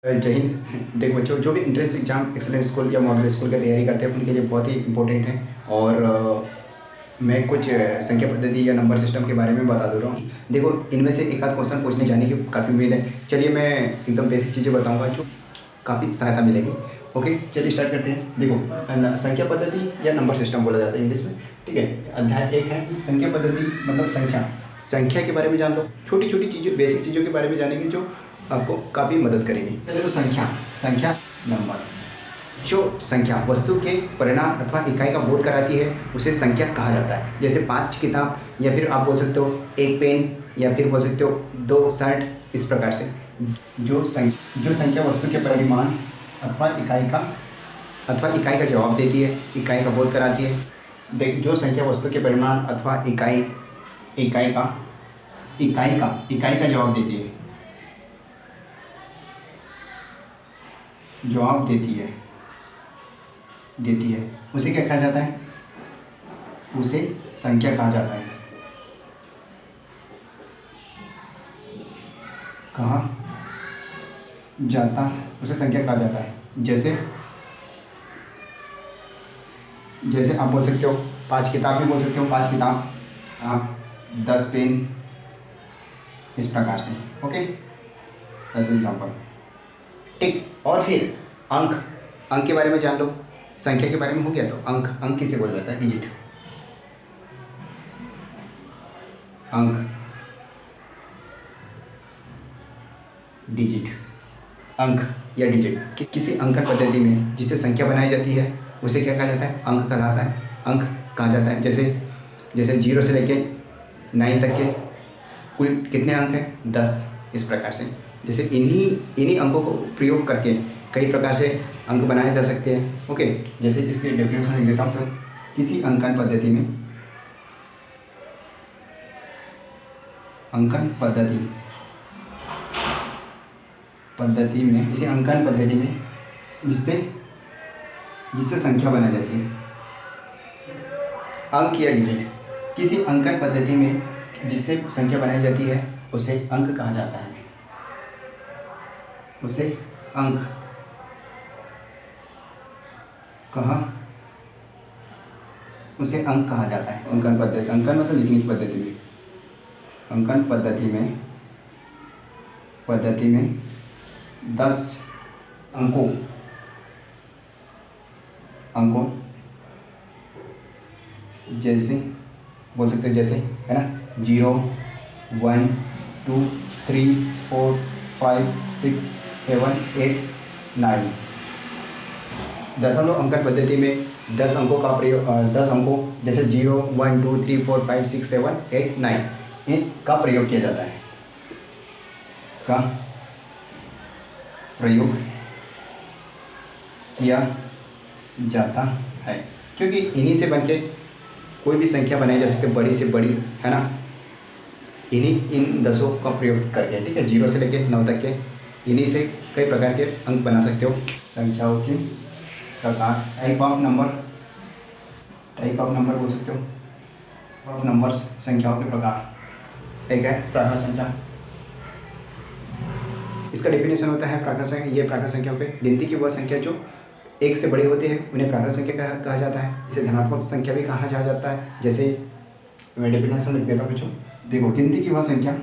जय हिंद। देखो बच्चों, जो भी एंट्रेंस एग्जाम एक्सेलेंस स्कूल या मॉडल स्कूल की तैयारी करते हैं उनके लिए बहुत ही इंपॉर्टेंट है। और मैं कुछ संख्या पद्धति या नंबर सिस्टम के बारे में बता दे रहा हूँ। देखो, इनमें से एक आध क्वेश्चन पूछने जाने की काफ़ी उम्मीद है। चलिए मैं एकदम बेसिक चीज़ें बताऊँगा जो काफ़ी सहायता मिलेगी। ओके, चलिए स्टार्ट करते हैं। देखो, संख्या पद्धति या नंबर सिस्टम बोला जाता है इंग्लिश में, ठीक है। अध्याय 1 है संख्या पद्धति, मतलब संख्या के बारे में जान लो। छोटी छोटी चीज़ों, बेसिक चीज़ों के बारे में जानेंगे जो आपको काफ़ी मदद करेगी। पहले तो संख्या नंबर। जो संख्या वस्तु के परिणाम अथवा इकाई का बोध कराती है उसे संख्या कहा जाता है। जैसे 5 किताब, या फिर आप बोल सकते हो 1 पेन, या फिर बोल सकते हो 2 शर्ट। इस प्रकार से जो संख्या वस्तु के परिमाण अथवा इकाई का जवाब देती है, इकाई का बोध कराती है। देख, जो संख्या वस्तु के परिमाण अथवा इकाई का जवाब देती है उसे क्या कहा जाता है? उसे संख्या कहा जाता है। उसे संख्या कहा जाता है। जैसे आप बोल सकते हो 5 किताब भी बोल सकते हो, 5 किताब, आप 10 पेन, इस प्रकार से। ओके, एज एग्जाम्पल, ठीक। और फिर अंक के बारे में जान लो। संख्या के बारे में हो गया, तो अंक किसे बोला जाता है? डिजिट। अंक या डिजिट किसी अंकन पद्धति में जिससे संख्या बनाई जाती है उसे क्या कहा जाता है? अंक कहा जाता है। जैसे 0 से लेके 9 तक के कुल कितने अंक हैं? 10। इस प्रकार से जैसे इन्हीं अंकों को प्रयोग करके कई प्रकार से अंक बनाए जा सकते हैं। ओके, जैसे इसके डेफिनेशन लिख देता हूँ। तो किसी अंकन पद्धति में किसी अंकन पद्धति में जिससे संख्या बनाई जाती है, अंक या डिजिट, किसी अंकन पद्धति में जिससे संख्या बनाई जाती है उसे अंक कहा जाता है। उसे अंक कहा जाता है। अंकन मतलब लिखने की पद्धति में। अंकन पद्धति में 10 अंकों जैसे बोल सकते हैं, जैसे है ना, 0, 1, 2, 3, 4, 5, 6, 7, 8, 9। दशमलव अंकन पद्धति में 10 अंकों का प्रयोग, 10 अंकों जैसे 0, 1, 2, 3, 4, 5, 6, 7, 8, 9 इनका प्रयोग किया जाता है। क्योंकि इन्हीं से बनके कोई भी संख्या बनाई जा सकती है, बड़ी से बड़ी, है ना। इन 10 का प्रयोग करके, ठीक है, 0 से लेके 9 तक के, इन्हीं से कई प्रकार के अंक बना सकते हो। संख्याओं के प्रकार, टाइप ऑफ नंबर बोल सकते हो। ऑफ नंबर्स, संख्याओं के प्रकार। एक है प्राकृत संख्या। इसका डेफिनेशन होता है प्राकृत संख्या। ये प्राकृत संख्याओं पे गिनती की वह संख्या जो 1 से बड़ी होती है उन्हें प्राकृत संख्या कहा जाता है। इसे धनात्मक संख्या भी कहा जाता है। जैसे मैं डेफिनेशन लिख देता हूँ बच्चों। देखो, गिनती की वह संख्या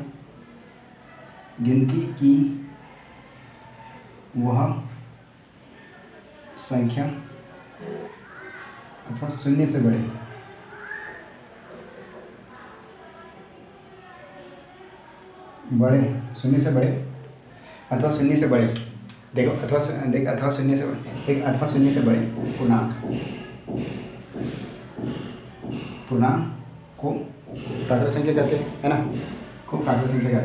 अथवा शून्य से बड़े अथवा शून्य से बड़े, देखो, अथवा शून्य से बड़े पूर्णांक को प्राकृत संख्या कहते हैं, है ना, प्राकृत संख्या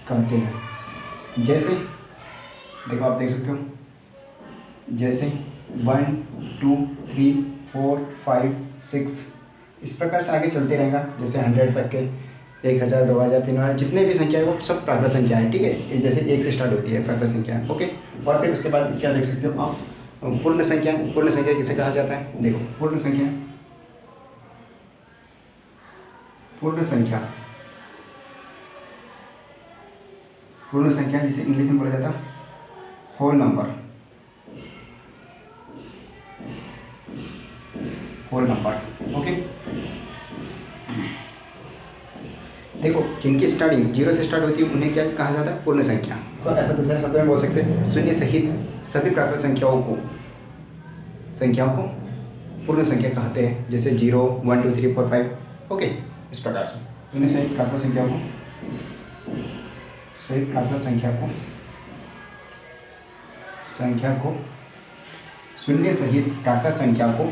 कहते हैं। जैसे देखो, आप देख सकते हो, जैसे 1, 2, 3, 4, 5, 6, इस प्रकार से आगे चलते रहेगा। जैसे 100 तक के, 1000, 2000, 3000, जितने भी संख्या है वो सब प्राकृत संख्या है, ठीक है। ये जैसे 1 से स्टार्ट होती है प्राकृत संख्या, ओके। और फिर उसके बाद क्या देख सकते हो आप? पूर्ण संख्या किसे कहा जाता है? देखो, पूर्ण संख्या पूर्ण संख्या, पूर्ण संख्या जिसे इंग्लिश में बोला जाता है whole number, whole number. Okay, देखो जिनकी स्टार्टिंग जीरो से स्टार्ट होती है उन्हें क्या कहा जाता है, पूर्ण संख्या। तो ऐसा दूसरे शब्द में बोल सकते हैं, शून्य सहित सभी प्राकृत संख्याओं को पूर्ण संख्या कहते हैं, जैसे 0 1 2 3 4 5। ओके, इस प्रकार से शून्य सहित प्राकृत संख्या को शून्य सहित प्राकृत संख्या को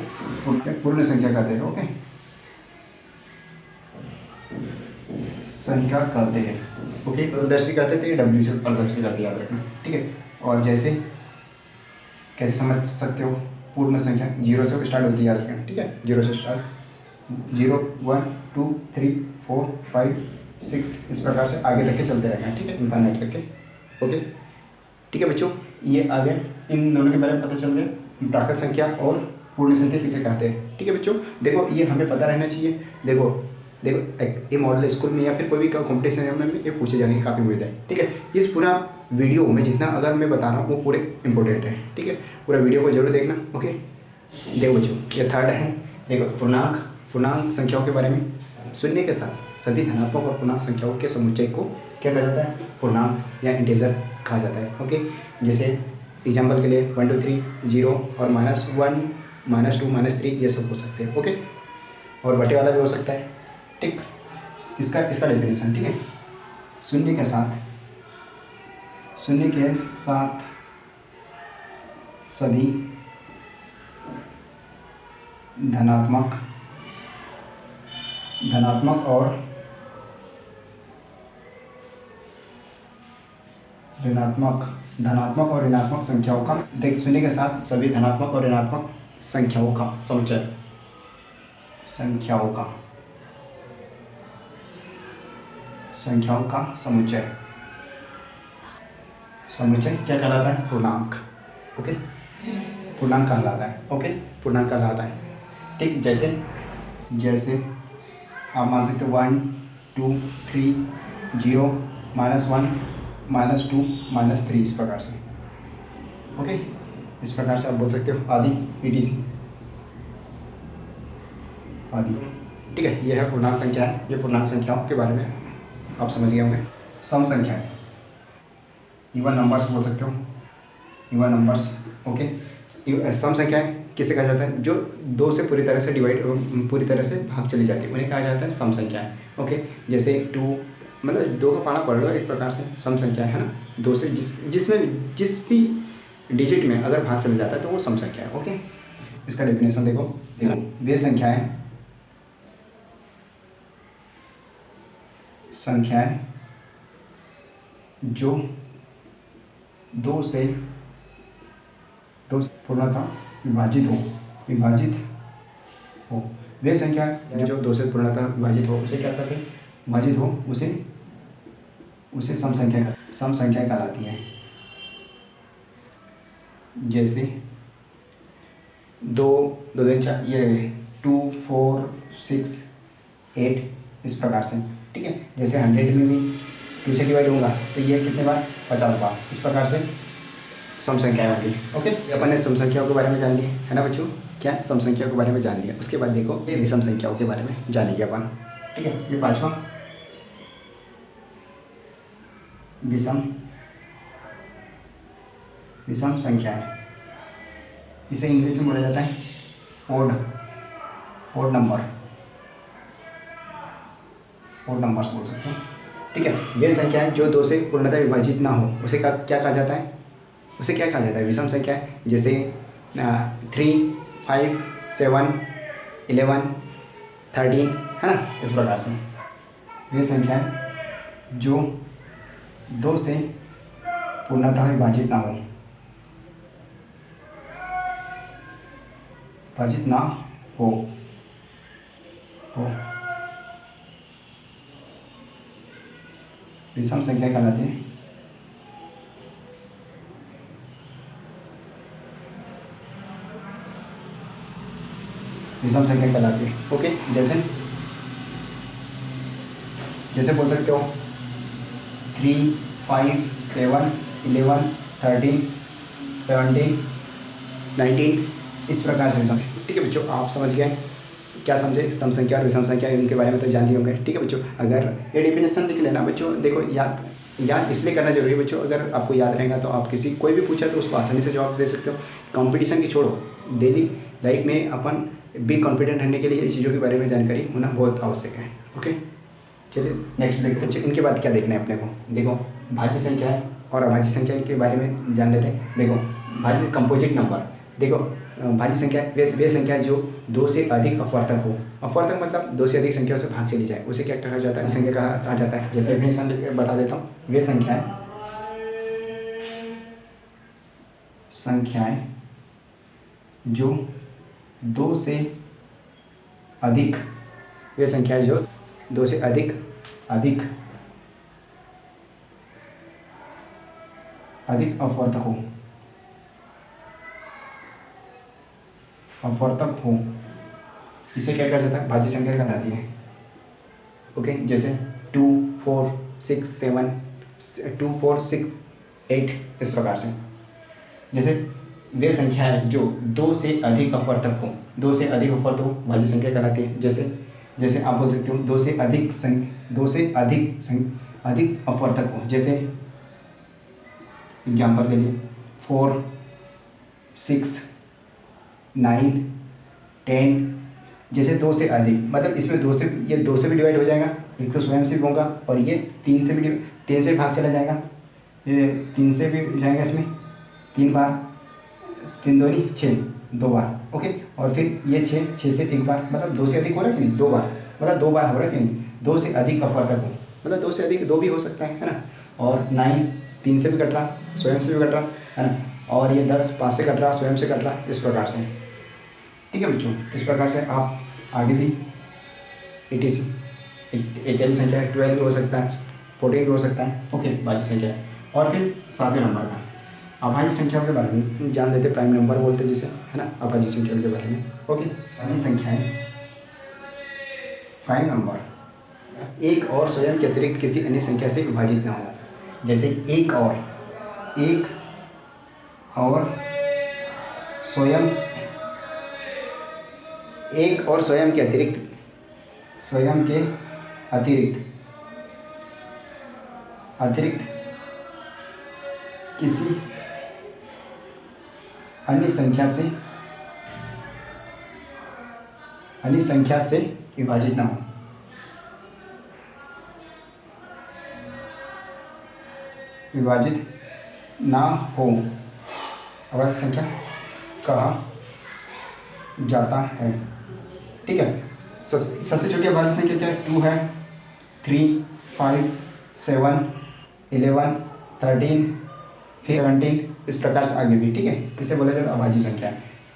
पूर्ण संख्या कहते हैं। ओके, संख्या कहते हैं। ओके, प्रदर्शित करते थे, डब्ल्यू से प्रदर्शित करते, याद रखना, ठीक है। और जैसे कैसे समझ सकते हो, पूर्ण संख्या 0 से स्टार्ट होती है, याद रखना, ठीक है। 0 से स्टार्ट, 0 1 2 3 4 5 6 इस प्रकार से आगे तक के चलते रहेंगे, ठीक है, इनफाइनाइट तक के। ओके, ठीक है बच्चों, ये आगे इन दोनों के बारे में पता चल गया, प्राकृत संख्या और पूर्ण संख्या किसे कहते हैं। ठीक है बच्चों, देखो ये हमें पता रहना चाहिए। देखो ये मॉडल स्कूल में या फिर कोई भी कॉम्पिटिशन में ये पूछे जाने की काफ़ी उम्मीद है। ठीक है, इस पूरा वीडियो में जितना अगर मैं बता रहा हूँ वो पूरे इंपॉर्टेंट है। ठीक है, पूरा वीडियो को जरूर देखना। ओके, देखो बच्चों, ये थर्ड है। देखो पूर्णांक संख्याओं के बारे में, शून्य के साथ सभी धनात्मक और पूर्णांक संख्याओं के समुच्चय को क्या कहा जाता है, पूर्णांक या इंटीजर कहा जाता है। ओके, जैसे एग्जाम्पल के लिए 1 2 3 0 और -1 -2 -3 ये सब हो सकते हैं। ओके, और बटे वाला भी हो सकता है। ठीक, इसका डेफिनेशन, ठीक है, शून्य के साथ सभी धनात्मक और ऋणात्मक संख्याओं का, देख, शून्य के साथ सभी धनात्मक और ऋणात्मक संख्याओं का समुच्चय क्या कहलाता है, पूर्णांक। ओके, पूर्णांक कहलाता है। ओके, पूर्णांक कहलाता है। ठीक, जैसे आप मान सकते हो 1 2 3 0 -1 -2 -3 इस प्रकार से। ओके, इस प्रकार से आप बोल सकते हो आदि ETC आदि। ठीक है, यह है पूर्णांक संख्या है। ये पूर्णांक संख्याओं के बारे में आप समझ गए होंगे। सम संख्या है, इवन नंबर्स बोल सकते हो, इवन नंबर्स। ओके, सम संख्याएं किसे कहा जाता है, जो 2 से पूरी तरह से भाग चली जाती है, उन्हें कहा जाता है सम संख्याएं। ओके, जैसे 2 मतलब 2 का पाना पढ़ लो, एक प्रकार से सम संख्या है ना। 2 से जिस भी डिजिट में अगर भाग चला जाता है तो वो सम संख्या है। ओके, इसका डेफिनेशन देखो, वे संख्याएं जो 2 से पूर्णतः विभाजित हो, वे संख्या जो 2 से पूर्णतः विभाजित हो, उसे क्या कहते हैं, विभाजित हो, उसे सम संख्या कहलाती है। जैसे 2 2 2 4 ये 2 4 6 8 इस प्रकार से। ठीक है, जैसे 100 में भी 2 से डिवाइड होगा तो ये कितने बार, 50 बार। इस प्रकार से सम संख्याएं होती है। ओके, अपन ने सम संख्याओं के बारे में जान लिया है ना बच्चों, क्या सम संख्याओं के बारे में जान लिया। उसके बाद देखो ये विषम संख्याओं के बारे में जानेंगे अपन। ठीक है, ये 5वां विषम संख्या है। इसे इंग्लिश में बोला जाता है ओड नंबर्स बोल सकते हो। ठीक है, वे संख्याएं जो 2 से पूर्णतः विभाजित ना हो, उसे क्या कहा जाता है, विषम संख्या है। जैसे 3 5 7 11 13 है ना, इस प्रकार से वे संख्याएं जो 2 से पूर्णतः विभाजित ना हो विषम संख्या कहलाती है। विषम संख्या कहलाती है। ओके, जैसे जैसे बोल सकते हो 3, 5, 7, 11, 13, 17, 19, इस प्रकार से समझ। ठीक है बच्चों, आप समझ गए क्या समझे, सम संख्या और विषम संख्या इनके बारे में तो जान लिए होंगे। ठीक है बच्चों, अगर ये डेफिनेशन लिख लेना बच्चों, देखो याद इसलिए करना जरूरी है बच्चों, अगर आपको याद रहेगा तो आप किसी कोई भी पूछा तो उसको आसानी से जवाब दे सकते हो। कंपटीशन की छोड़ो, डेली लाइफ में अपन बी कॉन्फिडेंट रहने के लिए इन चीज़ों के बारे में जानकारी होना बहुत आवश्यक है। ओके, चलिए नेक्स्ट देखते हैं। इनके बाद क्या देखना है अपने को, देखो भाज्य संख्या है और अभाज्य संख्या के बारे में जान लेते हैं। देखो भाज्य कंपोजिट नंबर, देखो भाज्य संख्या वे संख्या जो 2 से अधिक अपवर्तक हो। अपवर्तक मतलब 2 से अधिक संख्याओं से भाग चली जाए, उसे क्या कहा जाता है, संख्या कहा जाता है। जैसे डेफिनेशन बता देता हूँ, वे संख्याएं जो 2 से अधिक, वे संख्याएं जो 2 से अधिक अपवर्तक हो, इसे क्या कहा जाता है, भाज्य संख्या कहलाती है। ओके, जैसे 2, 4, 6, 7, 2, 4, 6, 8, इस प्रकार से। जैसे वे संख्याएं जो 2 से अधिक अपवर्तक हो, 2 से अधिक अपवर्तक हो, भाज्य संख्या कहलाती है। जैसे आप बोल सकते हो 2 से अधिक अपवर्तक हो, जैसे एग्जाम्पल के लिए 4, 6, 9, 10, जैसे 2 से अधिक, मतलब इसमें ये 2 से भी डिवाइड हो जाएगा, एक तो स्वयं से भी होगा और ये 3 से भी भाग चला जाएगा, ये 3 से भी जाएगा, इसमें 3 बार, 3 दूनी 6, 2 बार। ओके, और फिर ये 6 से 1 बार, मतलब 2 से अधिक हो रहा है कि नहीं, 2 बार, मतलब 2 बार हो रहा है कि नहीं, 2 से अधिक अपवर्तक हो, मतलब 2 से अधिक 2 भी हो सकता है ना। और 9 3 से भी कट रहा, स्वयं से भी कट रहा है ना, और ये 10 5 से कट रहा, स्वयं से कट रहा, इस प्रकार से। ठीक है बच्चों, इस प्रकार से आप आगे भी etc इत्यादि संख्या 12 भी हो सकता है, 14 भी हो सकता है। ओके, भाज्य संख्या। और फिर 7वें नंबर का अभाज्य संख्याओं के बारे में जान लेते, प्राइम नंबर बोलते जिसे, है ना, अभाज्य संख्याओं के बारे में। ओके, अभाज्य संख्याएं प्राइम नंबर एक और स्वयं के अतिरिक्त किसी अन्य संख्या से विभाजित ना हो। जैसे एक और स्वयं के अतिरिक्त किसी अन्य संख्या से विभाजित ना हो। अभाज्य संख्या कहा जाता है। ठीक है, सबसे छोटी अभाज्य संख्या क्या है, 2 है, 3, 5, 7, 11, 13, 17, इस प्रकार से आगे भी। ठीक है, इसे बोला जाता है अभाज्य संख्या।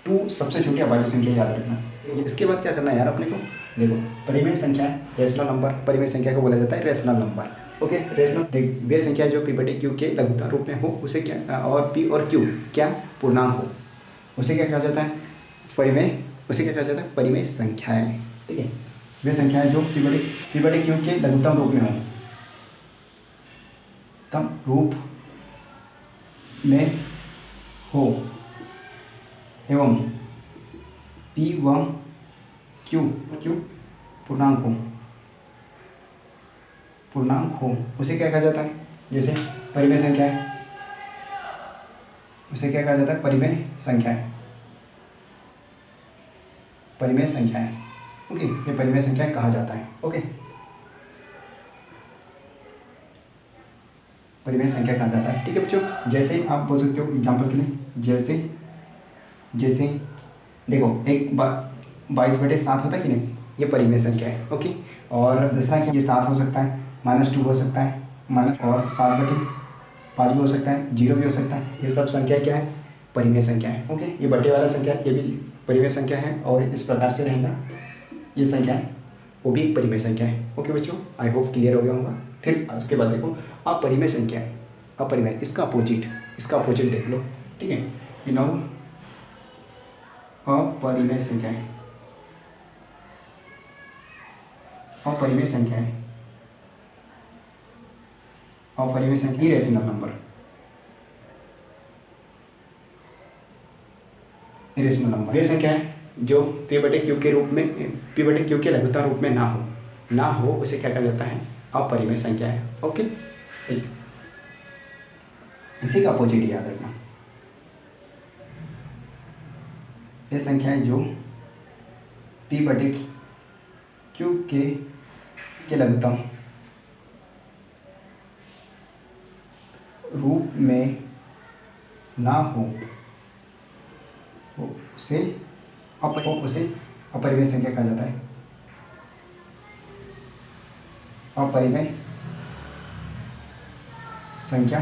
2 सबसे छोटी अभाज्य संख्या, याद रखना। इसके बाद क्या करना है यार अपने को, देखो परिमेय संख्या, रेशनल नंबर, परिमेय संख्या को बोला जाता है रेशनल नंबर। ओके, रेशनल वे संख्या जो p/q के लघुत्तम रूप में हो, उसे क्या, और p और q क्या पूर्णांक हो, उसे क्या कहा जाता है, परिमेय संख्याएं। ठीक है, वे संख्याएं जो p/q के लघुत्तम रूप में हो, एवं p व q पूर्णांक हो, उसे क्या कहा जाता है, जैसे परिमेय संख्या है, उसे क्या कहा जाता है, परिमेय संख्याएं। ओके, ये परिमेय संख्या कहा जाता है। ओके, परिमेय संख्या कहा जाता है। ठीक है बच्चों, जैसे आप बोल सकते हो एग्जाम्पल के लिए, जैसे देखो 22/7 होता है कि नहीं, ये परिमेय संख्या है। ओके, और दूसरा क्या, ये 7 हो सकता है, -2 हो सकता है, और 7/5 भी हो सकता है, 0 भी हो सकता है। ये सब संख्या क्या है, परिमेय संख्या है। ओके, ये बटे वाला संख्या, ये भी परिमेय संख्या है, और इस प्रकार से रहेगा ये संख्या है, वो भी एक परिमेय संख्या है। ओके बच्चों, आई होप क्लियर हो गया होगा। फिर उसके बाद देखो अपरिमेय संख्या है, अपरिमेय, इसका अपोजिट देख लो। ठीक है, ये नो अपरिमेय संख्याएं अपरिमेय संख्या इरेशनल नंबर, इरेशनल नंबर वे संख्या है जो p बटे क्यू के रूप में, p बटे क्यू के लघुत्तम रूप में ना हो उसे क्या कहा जाता है, अपरिमेय संख्या है। ओके, इसी का अपोजिट याद रखना, ये संख्या है जो p बटे क्यू के लघुत्तम रूप में ना हो उसे अपरिमेय संख्या कहा जाता है, अपरिमेय संख्या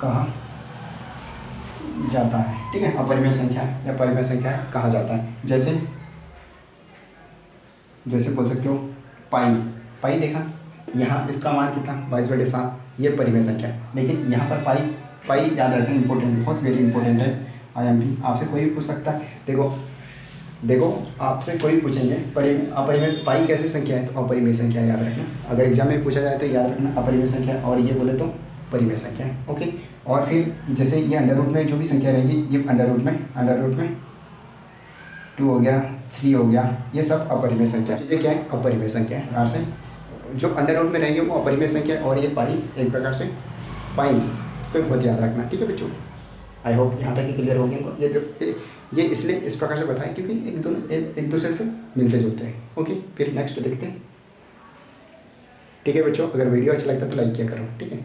कहा जाता है। ठीक है, अपरिमेय संख्या या परिमेय संख्या कहा जाता है। जैसे बोल सकते हो पाई देखा, यहाँ इसका मान कितना 22/7, ये परिमेय संख्या है। लेकिन यहाँ पर पाई याद रखना इंपॉर्टेंट, बहुत वेरी इंपॉर्टेंट है। IMP आपसे कोई भी पूछ सकता है। देखो आपसे कोई पूछेंगे अपरिमेय पाई कैसे संख्या है, तो अपरिमेय संख्या याद रखना। अगर एग्जाम में पूछा जाए तो याद रखना अपरिमेय संख्या, और ये बोले तो परिमेय संख्या है। ओके, और फिर जैसे ये अंडर रूट में जो भी संख्या रहेगी, ये अंडर रूट में 2 हो गया, 3 हो गया, ये सब अपरिमेय संख्या चीज़ें क्या है, अपरिमेय संख्या है। यहाँ से जो अंडर रूट में रहेंगे वो अपरिमेय संख्या, और ये पाई एक प्रकार से पाई, इसको बहुत याद रखना। ठीक है बच्चों, आई होप यहाँ तक ही क्लियर हो गया। ये इसलिए इस प्रकार से बताया क्योंकि एक दूसरे से मिलते जुलते हैं। ओके, फिर नेक्स्ट देखते हैं। ठीक है बच्चों, अगर वीडियो अच्छा लगता है तो लाइक किया करो। ठीक है,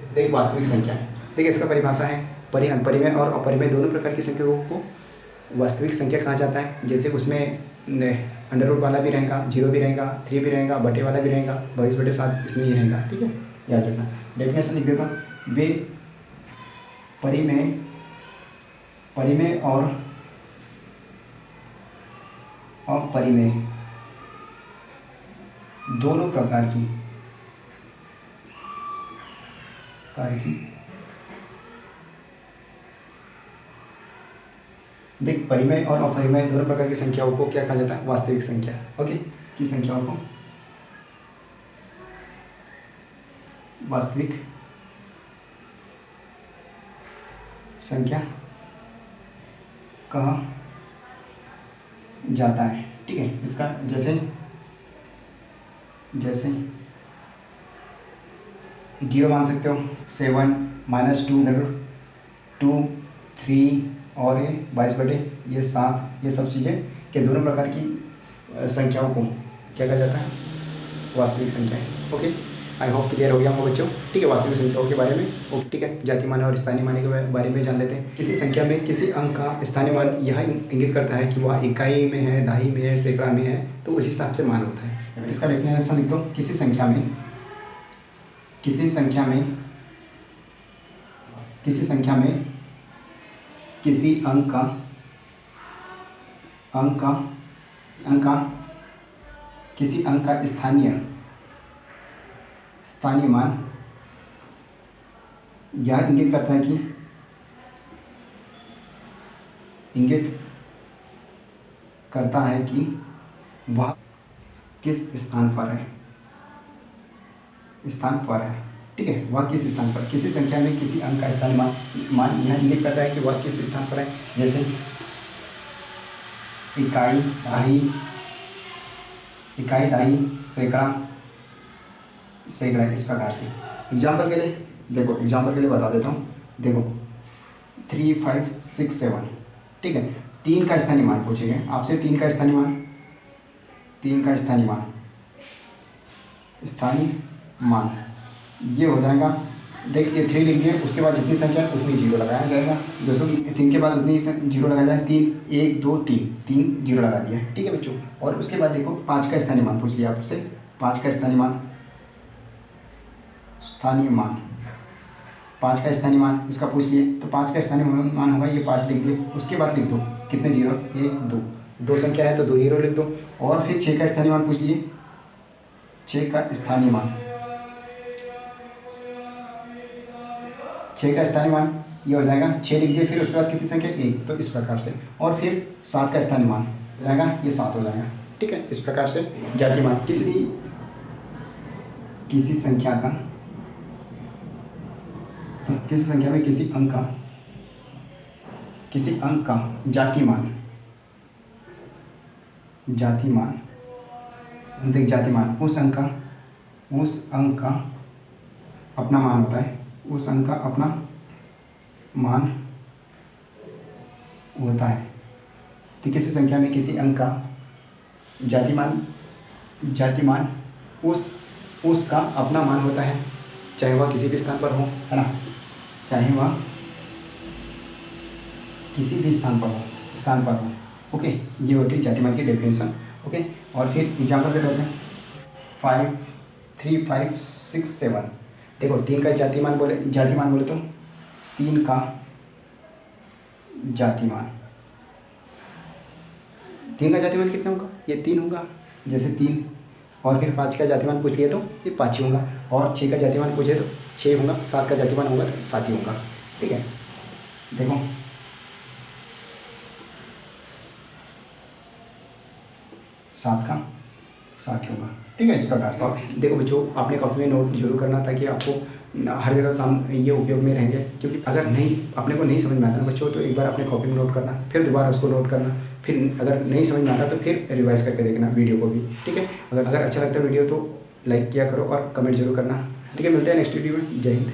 देखिए वास्तविक संख्या, देखिए इसका परिभाषा है, परिमेय और अपरिमेय दोनों प्रकार की संख्याओं को वास्तविक संख्या कहा जाता है। जैसे उसमें अंडर रूट वाला भी रहेगा, 0 भी रहेगा, 3 भी रहेगा, बटे वाला भी रहेगा, 22/7 इसमें ही रहेगा। ठीक है, याद रखना। डेफिनेशन लिख देता हूँ, वे परिमेय और अपरिमेय दोनों प्रकार की देख, परिमेय और अपरिमेय दोनों प्रकार की संख्याओं को क्या कहा जाता है, वास्तविक संख्या। ओके, की संख्याओं को वास्तविक संख्या कहा जाता है। ठीक है, इसका जैसे 0 मान सकते हो, 7 -2 2 3 और ये 22/7, ये सब चीज़ें के दोनों प्रकार की संख्याओं को क्या कहा जाता है, वास्तविक संख्या है। ओके, आई होप क्लियर हो गया होगा बच्चों। ठीक है, वास्तविक संख्याओं के बारे में। ओके, ठीक है, जाति मान और स्थानीय मान के बारे में जान लेते हैं। किसी संख्या में किसी अंक का स्थानीय मान यह इंगित करता है कि वह इकाई में है, दहाई में है, सैकड़ा में है, तो उस हिसाब से मान होता है। इसका डेफिनेशन लिख दो, किसी संख्या में किसी अंक का स्थानीय मान यह इंगित करता है कि वह किस स्थान पर है। ठीक है, वह किस स्थान पर, किसी संख्या में किसी अंक का स्थानीय मान यह इंगित करता है कि वह किस स्थान पर है। जैसे इकाई, दहाई, सैकड़ा, इस प्रकार से। एग्जाम्पल के लिए बता देता हूँ। देखो 3 5 6 7, ठीक है, 3 का स्थानीय मान पूछेंगे आपसे। 3 का स्थानीय मान ये हो जाएगा। देखिए 3 लिख दिए, उसके बाद जितनी संख्या उतनी 0 लगाया जाएगा। जैसे कि 3 के बाद उतनी 0 लगाया जाए, 3 1 2 3 0 लगा दिया। ठीक है बच्चों, और उसके बाद देखो 5 का स्थानीय मान पूछ लिया आपसे। 5 का स्थानीय मान 5 का स्थानीय मान इसका पूछ लिए, तो 5 का स्थानीय मान होगा ये 5 लिख दिए। उसके बाद लिख दो कितने 0, 1 2 संख्या है तो 2 0 लिख दो। और फिर 6 का स्थानीय मान पूछ लिए। 6 का स्थानीय मान ये हो जाएगा, 6 लिख दिए। फिर उसके बाद कितनी संख्या 1, तो इस प्रकार से। और फिर 7 का स्थानीय मान हो जाएगा, ये 7 हो जाएगा। ठीक है, इस प्रकार से जाति मान किसी संख्या का किसी संख्या में किसी अंक का जातिमान देख जातिमान उस अंक का अपना मान होता है, उस अंक का अपना मान होता है। तो किसी संख्या में किसी अंक का जातिमान उसका अपना मान होता है, चाहे वह किसी भी स्थान पर हो, है ना, चाहे वह किसी भी स्थान पर हो। ओके, ये होती है जातिमान की डेफिनेशन। ओके, और फिर एग्जाम्पल दे देते हैं 5 3 5 6 7। देखो 3 का जातिमान बोले तो 3 का जातिमान कितना होगा? ये 3 होगा, जैसे 3। और फिर 5 का जातिमान पूछ लिए तो ये 5 ही होगा, और 6 का जातिमान पूछे तो 6 होगा, 7 का जातिमान होगा तो 7 ही होगा। ठीक है, देखो 7 का 7 होगा। ठीक है, इस प्रकार से। देखो बच्चों, आपने कॉपी में नोट जरूर करना, ताकि आपको हर जगह काम ये उपयोग में रहेंगे। क्योंकि अगर अपने को नहीं समझ में आता ना बच्चों, तो एक बार अपने कॉपी में नोट करना, फिर दोबारा उसको नोट करना, फिर अगर नहीं समझ में आता तो फिर रिवाइज करके देखना वीडियो को भी। ठीक है, अगर अच्छा लगता है वीडियो तो लाइक किया करो और कमेंट जरूर करना। ठीक है, मिलते हैं नेक्स्ट वीडियो में। जय हिंद।